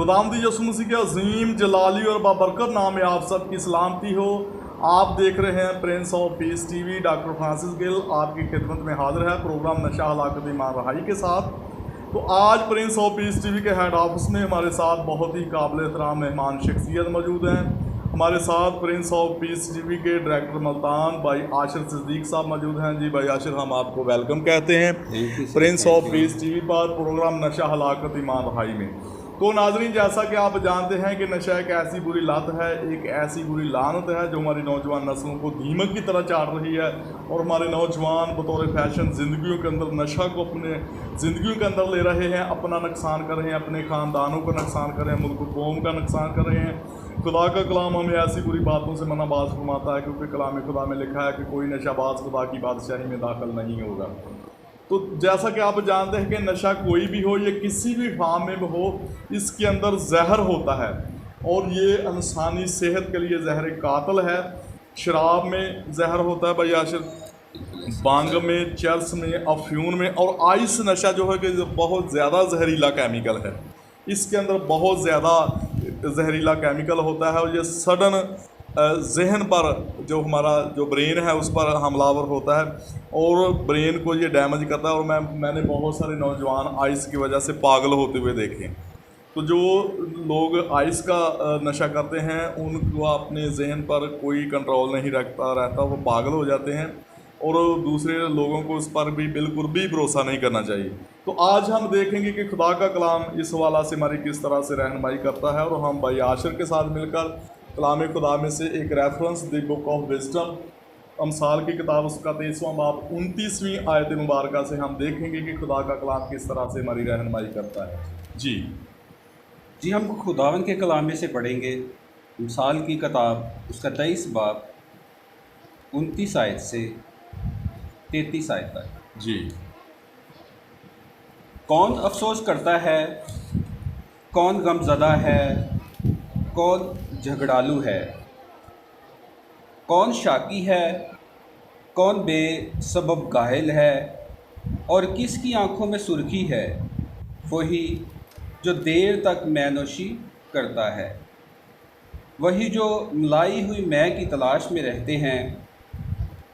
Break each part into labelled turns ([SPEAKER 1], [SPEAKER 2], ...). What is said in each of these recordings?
[SPEAKER 1] खुदावंद यीशु मसीह के अजीम जलाली और बाबरकत नाम में आप सब की सलामती हो। आप देख रहे हैं Prince of peace TV. Doctor Francis Gill आपकी खिदमत में हाजिर है प्रोग्राम नशा हलाकत ईमान रहाई के साथ। तो आज प्रिंस ऑफ पीस टीवी के हेड ऑफिस में हमारे साथ बहुत ही काबिल एहतराम मेहमान शख्सियत मौजूद हैं। हमारे साथ प्रिंस ऑफ पीस टीवी के डायरेक्टर मुल्तान भाई आशिर सिद्दीक साहब मौजूद हैं। जी भाई आशिर, हम आपको वेलकम कहते हैं प्रिंस ऑफ पीस टीवी पर प्रोग्राम नशा हलाकत ईमान रहाई में। तो नाज़रीन, जैसा कि आप जानते हैं कि नशा एक ऐसी बुरी लत है, एक ऐसी बुरी लानत है जो हमारी नौजवान नस्लों को दीमक की तरह चाट रही है। और हमारे नौजवान बतौर फैशन ज़िंदगियों के अंदर नशा को अपने ज़िंदगियों के अंदर ले रहे हैं, अपना नुकसान कर रहे हैं, अपने ख़ानदानों का नुकसान कर रहे हैं, मुल्क कौम का नुकसान कर रहे हैं। खुदा का कलाम हमें ऐसी बुरी बातों से मनाबाज फरमाता है, क्योंकि कलाम खुदा में लिखा है कि कोई नशाबाज खुदा की बादशाही में दाखिल नहीं होगा। तो जैसा कि आप जानते हैं कि नशा कोई भी हो, ये किसी भी फार्म में हो, इसके अंदर जहर होता है और ये इंसानी सेहत के लिए जहर कातिल है। शराब में जहर होता है भाई आशिर, बांग में, चर्स में, अफ्यून में, और आइस नशा जो है कि बहुत ज़्यादा जहरीला केमिकल है। इसके अंदर बहुत ज़्यादा जहरीला केमिकल होता है और ये सडन जहन पर जो हमारा जो ब्रेन है उस पर हमलावर होता है और ब्रेन को ये डैमेज करता है। और मैंने बहुत सारे नौजवान आइस की वजह से पागल होते हुए देखे। तो जो लोग आइस का नशा करते हैं उनको अपने जहन पर कोई कंट्रोल नहीं रहता, वो पागल हो जाते हैं और दूसरे लोगों को उस पर भी बिल्कुल भी भरोसा नहीं करना चाहिए। तो आज हम देखेंगे कि खुदा का कलाम इस हवाला से हमारी किस तरह से रहनुमाई करता है। और हम भाई आशिर के साथ मिलकर कलाम खुदा में से एक reference the book of wisdom, अमसाल की किताब, उसका 23वां बाब 29वीं आयत मुबारका से हम देखेंगे कि खुदा का कलाम किस तरह से हमारी रहनुमाई करता है। जी
[SPEAKER 2] हम खुदावन के कलामे से पढ़ेंगे अमसाल की किताब, उसका 23 बाब 29 आयत से 33 आयत तक।
[SPEAKER 1] जी।
[SPEAKER 2] कौन अफसोस करता है, कौन गमज़दा है, कौन झगड़ालू है, कौन शाकी है, कौन बेसबब घायल है, और किसकी आंखों में सुर्खी है? वही जो देर तक मैनोशी करता है, वही जो मिलाई हुई मै की तलाश में रहते हैं।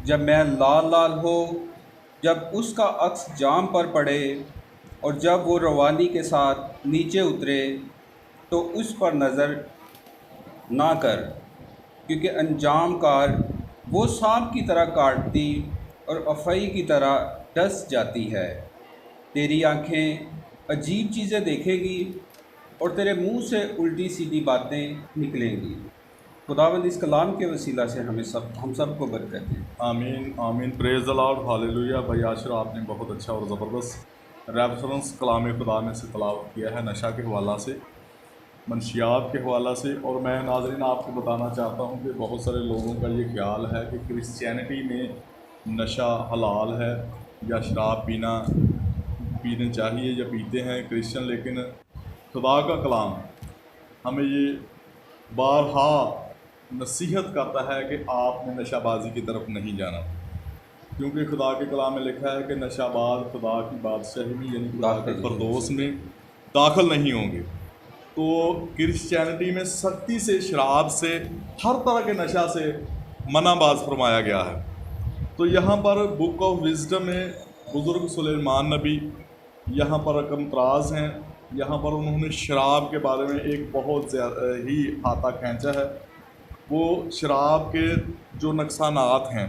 [SPEAKER 2] जब मै लाल लाल हो, जब उसका अक्स जाम पर पड़े और जब वो रवानी के साथ नीचे उतरे, तो उस पर नज़र ना कर, क्योंकि अंजाम कार वो सांप की तरह काटती और अफई की तरह डस जाती है। तेरी आंखें अजीब चीज़ें देखेगी और तेरे मुंह से उल्टी सीधी बातें निकलेंगी। खुदावंद इस कलाम के वसीला से हम सब को बरकत दे।
[SPEAKER 1] आमीन आमीन। Praise the Lord, hallelujah. भाई आशिर, आपने बहुत अच्छा और ज़बरदस्त रेफरेंस कलाम खुदा में से तलावत किया है, नशा के हवाला से, मनशियात के हवाला से। और मैं नाज़रीन आपको बताना चाहता हूँ कि बहुत सारे लोगों का ये ख्याल है कि क्रिश्चियनिटी में नशा हलाल है या शराब पीने चाहिए या पीते हैं क्रिश्चियन। लेकिन खुदा का कलाम हमें ये बारहा नसीहत करता है कि आपने नशाबाजी की तरफ नहीं जाना, क्योंकि खुदा के कलाम में लिखा है कि नशाबाज खुदा की बादशाही में यानी खुदा के फरदौस में दाखिल नहीं होंगे। तो क्रिश्चियनिटी में सख्ती से शराब से, हर तरह के नशा से मनाबाज फरमाया गया है। तो यहाँ पर बुक ऑफ विजडम में बुज़ुर्ग सुलेमान नबी यहाँ पर रकम तराज हैं। यहाँ पर उन्होंने शराब के बारे में एक बहुत ज़्यादा ही हाथा खींचा है। वो शराब के जो नुकसानात हैं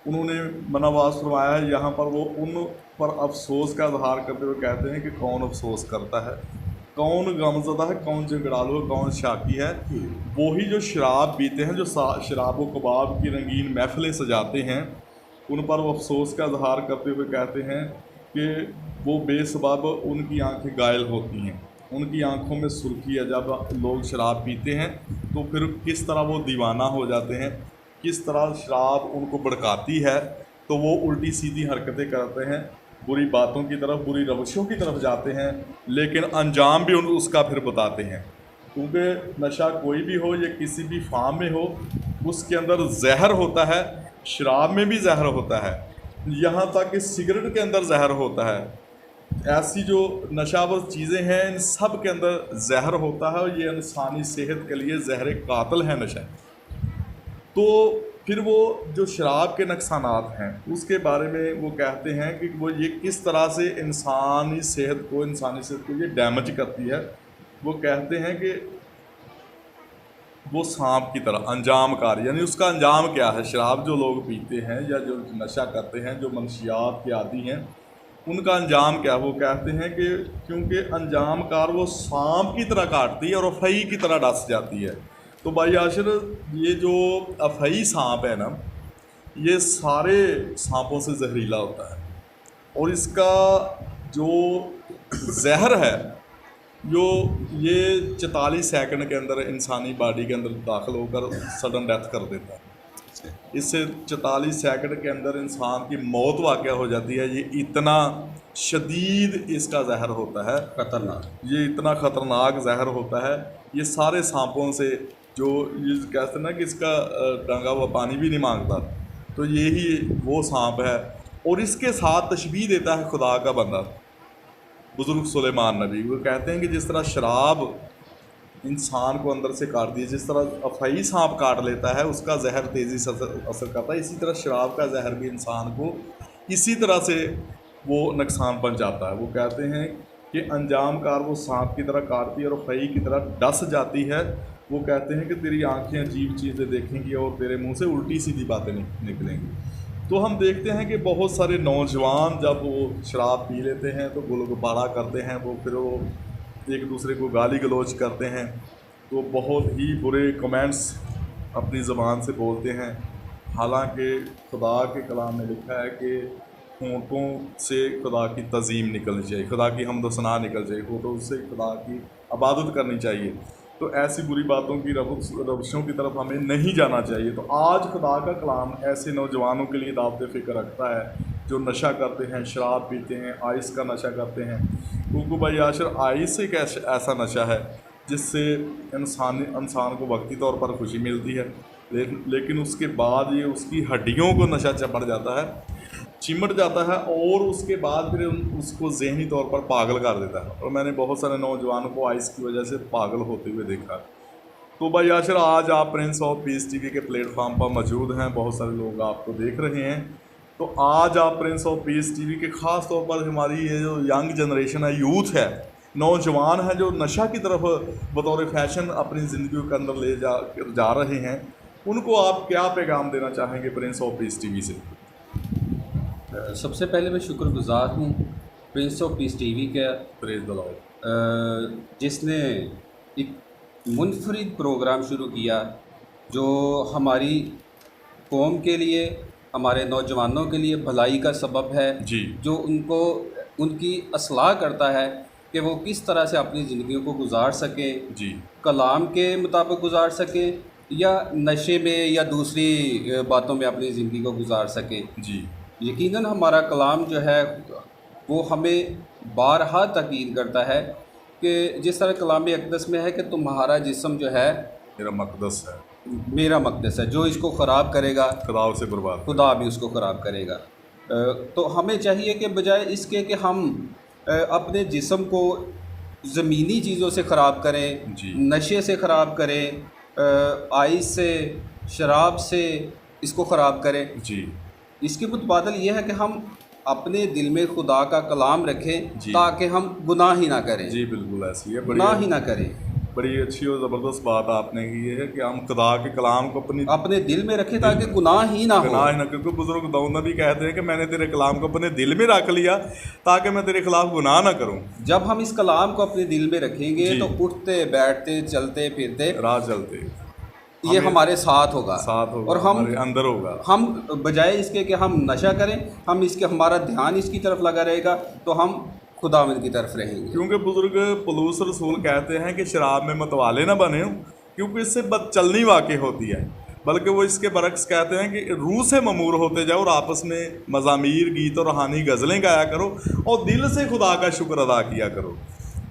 [SPEAKER 1] उन्होंने मनाबाज फरमाया है। यहाँ पर वो उन पर अफसोस का इजहार करते हुए कहते हैं कि कौन अफसोस करता है, कौन गमज़दा है, कौन झगड़ालू है, कौन शाकी है? वही जो शराब पीते हैं, जो शराब व कबाब की रंगीन महफिलें सजाते हैं, उन पर वो अफसोस का इजहार करते हुए कहते हैं कि वो बेसबब उनकी आंखें घायल होती हैं, उनकी आंखों में सुर्खी है। जब लोग शराब पीते हैं तो फिर किस तरह वो दीवाना हो जाते हैं, किस तरह शराब उनको भड़काती है, तो वो उल्टी सीधी हरकतें करते हैं, बुरी बातों की तरफ, बुरी रवशों की तरफ जाते हैं, लेकिन अंजाम भी उसका फिर बताते हैं। क्योंकि नशा कोई भी हो, ये किसी भी फार्म में हो, उसके अंदर जहर होता है। शराब में भी जहर होता है, यहाँ तक कि सिगरेट के अंदर जहर होता है। ऐसी जो नशावर चीज़ें हैं इन सब के अंदर जहर होता है और ये इंसानी सेहत के लिए जहर कातिल है नशा। तो फिर वो जो शराब के नुकसानात हैं उसके बारे में वो कहते हैं कि वो ये किस तरह से इंसानी सेहत को ये डैमेज करती है। वो कहते हैं कि वो सांप की तरह अंजाम कार, यानी उसका अंजाम क्या है। शराब जो लोग पीते हैं या जो नशा करते हैं, जो मनशियात के आदी हैं, उनका अंजाम क्या है। वो कहते हैं कि क्योंकि अंजाम कार वो सांप की तरह काटती है और अफई की तरह डस जाती है। तो भाई आशिर, ये जो अफई सांप है ना, ये सारे सांपों से जहरीला होता है और इसका जो जहर है जो ये 44 सेकंड के अंदर इंसानी बॉडी के अंदर दाखिल होकर सडन डेथ कर देता है। इससे 44 सेकंड के अंदर इंसान की मौत वाक़या हो जाती है। ये इतना शदीद इसका जहर होता है,
[SPEAKER 2] खतरनाक,
[SPEAKER 1] ये इतना ख़तरनाक जहर होता है। ये सारे सांपों से जो ये कहते हैं ना कि इसका टांगा हुआ पानी भी नहीं मांगता, तो यही वो सांप है। और इसके साथ तशबीह देता है खुदा का बंदा बुज़ुर्ग सुलेमान नबी। वो कहते हैं कि जिस तरह शराब इंसान को अंदर से काट दी, जिस तरह अफई सांप काट लेता है, उसका जहर तेज़ी से असर करता है, इसी तरह शराब का जहर भी इंसान को इसी तरह से वो नुकसान पहुंचाता है। वो कहते हैं कि अंजाम कार वो सांप की तरह काटती है और अफई की तरह डस जाती है। वो कहते हैं कि तेरी आंखें अजीब चीज़ें देखेंगी और तेरे मुंह से उल्टी सीधी बातें निकलेंगी। तो हम देखते हैं कि बहुत सारे नौजवान जब वो शराब पी लेते हैं तो गुलगुबारा करते हैं, वो फिर वो एक दूसरे को गाली गलौज करते हैं, तो बहुत ही बुरे कमेंट्स अपनी ज़बान से बोलते हैं। हालांकि खुदा के कलाम में लिखा है कि होंठों से खुदा की तज़ीम निकलनी चाहिए, खुदा की हमद सना निकल चाहिए, होंठों से खुदा की इबादत करनी चाहिए। तो ऐसी बुरी बातों की रवशों की तरफ हमें नहीं जाना चाहिए। तो आज खुदा का कलाम ऐसे नौजवानों के लिए दावत फ़िक्र रखता है जो नशा करते हैं, शराब पीते हैं, आइस का नशा करते हैं। क्योंकि भाई आशिर, आइस एक ऐसा नशा है जिससे इंसान को वक्ती तौर पर खुशी मिलती है, लेकिन उसके बाद ये उसकी हड्डियों को नशा चिमट जाता है और उसके बाद फिर उसको ज़हनी तौर पर पागल कर देता है। और मैंने बहुत सारे नौजवानों को आइस की वजह से पागल होते हुए देखा। तो भाई आशिर, आज आप प्रिंस ऑफ पीस टीवी के प्लेटफॉर्म पर मौजूद हैं, बहुत सारे लोग आपको देख रहे हैं। तो आज आप प्रिंस ऑफ पीस टीवी के ख़ास तौर पर हमारी ये जो यंग जनरेशन है, यूथ है, नौजवान है, जो नशा की तरफ बतौर फैशन अपनी ज़िंदगी के अंदर ले जा रहे हैं, उनको आप क्या पैगाम देना चाहेंगे प्रिंस ऑफ पीस टीवी से?
[SPEAKER 2] सबसे पहले मैं शुक्रगुजार हूँ प्रिंस ऑफ पीस टीवी का,
[SPEAKER 1] प्रेज़ द लॉर्ड,
[SPEAKER 2] जिसने एक मुनफरिद प्रोग्राम शुरू किया जो हमारी कौम के लिए, हमारे नौजवानों के लिए भलाई का सबब है
[SPEAKER 1] जी,
[SPEAKER 2] जो उनकी असलाह करता है कि वो किस तरह से अपनी ज़िंदगी को गुजार सकें
[SPEAKER 1] जी,
[SPEAKER 2] कलाम के मुताबिक गुजार सकें या नशे में या दूसरी बातों में अपनी ज़िंदगी को गुजार सकें
[SPEAKER 1] जी।
[SPEAKER 2] यकीनन हमारा कलाम जो है वो हमें बारहा ताकीद करता है कि जिस तरह कलाम अक़दस में है कि तुम्हारा जिस्म जो है
[SPEAKER 1] मेरा मक़दस है,
[SPEAKER 2] मेरा मक़दस है, जो इसको ख़राब करेगा
[SPEAKER 1] खुदा उसे बर्बाद,
[SPEAKER 2] खुदा भी उसको ख़राब करेगा। तो हमें चाहिए कि बजाय इसके कि हम अपने जिस्म को ज़मीनी चीज़ों से ख़राब करें, नशे से ख़राब करें, आइस से, शराब से इसको ख़राब करें जी, इसके मुतबादल ये है कि हम अपने दिल में खुदा का कलाम रखें ताकि हम गुनाह ही ना करें।
[SPEAKER 1] जी बिल्कुल ऐसी है,
[SPEAKER 2] गुनाह ही ना करें।
[SPEAKER 1] बड़ी अच्छी और ज़बरदस्त बात आपने की है कि हम खुदा के कलाम को
[SPEAKER 2] अपने दिल में रखें ताकि गुनाह ही ना हो।
[SPEAKER 1] गुनाह ही ना, क्योंकि बुजुर्ग दाऊद नबी कहते हैं कि मैंने तेरे कलाम को अपने दिल में रख लिया ताकि मैं तेरे खिलाफ गुनाह ना करूं।
[SPEAKER 2] जब हम इस कलाम को अपने दिल में रखेंगे तो उठते बैठते चलते फिरते
[SPEAKER 1] राह चलते
[SPEAKER 2] ये हमारे साथ होगा और हम
[SPEAKER 1] अंदर होगा।
[SPEAKER 2] हम बजाय इसके कि हम नशा करें, हम इसके हमारा ध्यान इसकी तरफ लगा रहेगा तो हम खुदावंद की तरफ रहेंगे।
[SPEAKER 1] क्योंकि बुजुर्ग पलूस रसूल कहते हैं कि शराब में मतवाले ना बने हो, क्योंकि इससे बदचलनी वाक़ई होती है, बल्कि वो इसके बरक्स कहते हैं कि रूह से ममूर होते जाओ और आपस में मज़ामीर, गीत और रूहानी गज़लें गाया करो और दिल से खुदा का शुक्र अदा किया करो।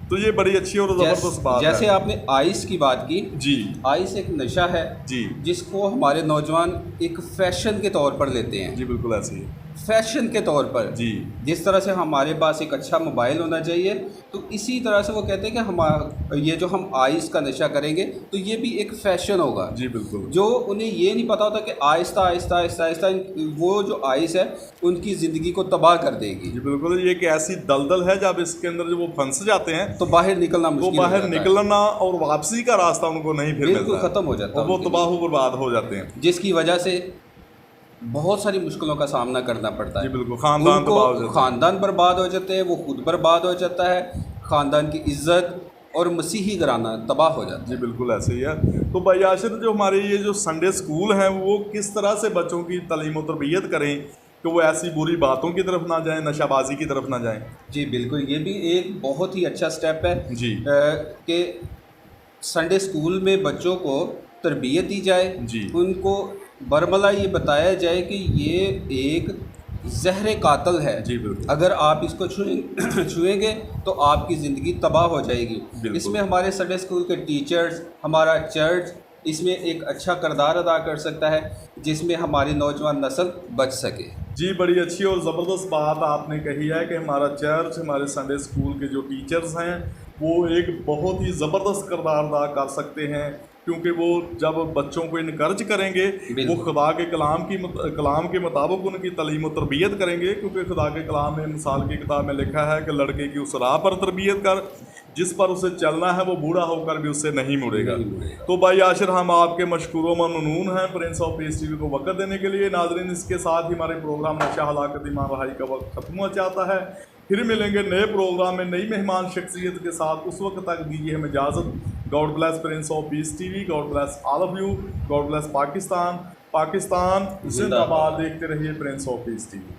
[SPEAKER 1] तो ये बड़ी अच्छी और ज़बरदस्त बात है।
[SPEAKER 2] जैसे आपने आइस की बात की
[SPEAKER 1] जी,
[SPEAKER 2] आइस एक नशा है
[SPEAKER 1] जी,
[SPEAKER 2] जिसको हमारे नौजवान एक फैशन के तौर पर लेते हैं।
[SPEAKER 1] जी बिल्कुल ऐसी है।
[SPEAKER 2] फैशन के तौर पर
[SPEAKER 1] जी
[SPEAKER 2] जिस तरह से हमारे पास एक अच्छा मोबाइल होना चाहिए, तो इसी तरह से वो कहते हैं कि हम ये जो हम आइस का नशा करेंगे तो ये भी एक फ़ैशन होगा।
[SPEAKER 1] जी बिल्कुल
[SPEAKER 2] जो उन्हें ये नहीं पता होता कि आहिस्ता आहिस्ता आहिस्ता आहिस्ता वो जो आइस है उनकी ज़िंदगी को तबाह कर देगी।
[SPEAKER 1] जी बिल्कुल, ये एक ऐसी दलदल है जब इसके अंदर जो वो फंस जाते हैं
[SPEAKER 2] तो बाहर निकलना
[SPEAKER 1] तो
[SPEAKER 2] मुश्किल हो
[SPEAKER 1] बाहर
[SPEAKER 2] जाता है।
[SPEAKER 1] निकलना और वापसी का रास्ता उनको नहीं फिर
[SPEAKER 2] बिल्कुल
[SPEAKER 1] मिलता है,
[SPEAKER 2] ख़त्म हो जाता
[SPEAKER 1] और
[SPEAKER 2] है
[SPEAKER 1] वो
[SPEAKER 2] उनके
[SPEAKER 1] तबाह बर्बाद हो जाते हैं।
[SPEAKER 2] लिए, जिसकी वजह से बहुत सारी मुश्किलों का सामना करना पड़ता है।
[SPEAKER 1] जी बिल्कुल, ख़ानदान
[SPEAKER 2] उनको
[SPEAKER 1] तबाह हो जाता है।
[SPEAKER 2] ख़ानदान बर्बाद हो जाते हैं, वो खुद बर्बाद हो जाता है, ख़ानदान की इज़्ज़त और मसीही घराना तबाह हो जाता है।
[SPEAKER 1] जी बिल्कुल ऐसे ही है। तो भाई याशिर, जो हमारे ये जो संडे स्कूल हैं वो किस तरह से बच्चों की तालीम और तरबियत करें कि वो ऐसी बुरी बातों की तरफ ना जाएं, नशाबाजी की तरफ ना जाएं?
[SPEAKER 2] जी बिल्कुल, ये भी एक बहुत ही अच्छा स्टेप है
[SPEAKER 1] जी
[SPEAKER 2] कि संडे स्कूल में बच्चों को तरबियत दी जाए,
[SPEAKER 1] जी
[SPEAKER 2] उनको बरमला ये बताया जाए कि ये एक ज़हर कातल है,
[SPEAKER 1] जी बिल्कुल
[SPEAKER 2] अगर आप इसको छुएंगे तो आपकी ज़िंदगी तबाह हो जाएगी।
[SPEAKER 1] बिल्कुल।
[SPEAKER 2] इसमें हमारे संडे स्कूल के टीचर्स, हमारा चर्च इसमें एक अच्छा किरदार अदा कर सकता है, जिसमें हमारी नौजवान नस्ल बच सके।
[SPEAKER 1] जी, बड़ी अच्छी और ज़बरदस्त बात आपने कही है कि हमारा चर्च, हमारे संडे स्कूल के जो टीचर्स हैं वो एक बहुत ही ज़बरदस्त किरदार अदा कर सकते हैं, क्योंकि वो जब बच्चों को इनकरेज करेंगे, वो खुदा के कलाम के मुताबिक उनकी तालीम और तरबियत करेंगे, क्योंकि खुदा के कलाम में मिसाल की किताब में लिखा है कि लड़के की उस राह पर तरबियत कर जिस पर उसे चलना है, वो बूढ़ा होकर भी उससे नहीं मुड़ेगा। तो भाई याशिर, हम आपके मशकूर व ममनून हैं प्रिंस ऑफ पीस टीवी को वक़्त देने के लिए। नाज़रीन, इसके साथ ही हमारे प्रोग्राम नशा हलाकत ईमान रहाई का वक्त ख़त्म हो जाता है। फिर मिलेंगे नए प्रोग्राम में नई मेहमान शख्सियत के साथ। उस वक्त तक दीजिए हमें इजाज़त। God bless Prince of peace TV, God bless all of you, God bless Pakistan. Pakistan जिंदाबाद। देखते रहिए प्रिंस ऑफ पीस टीवी।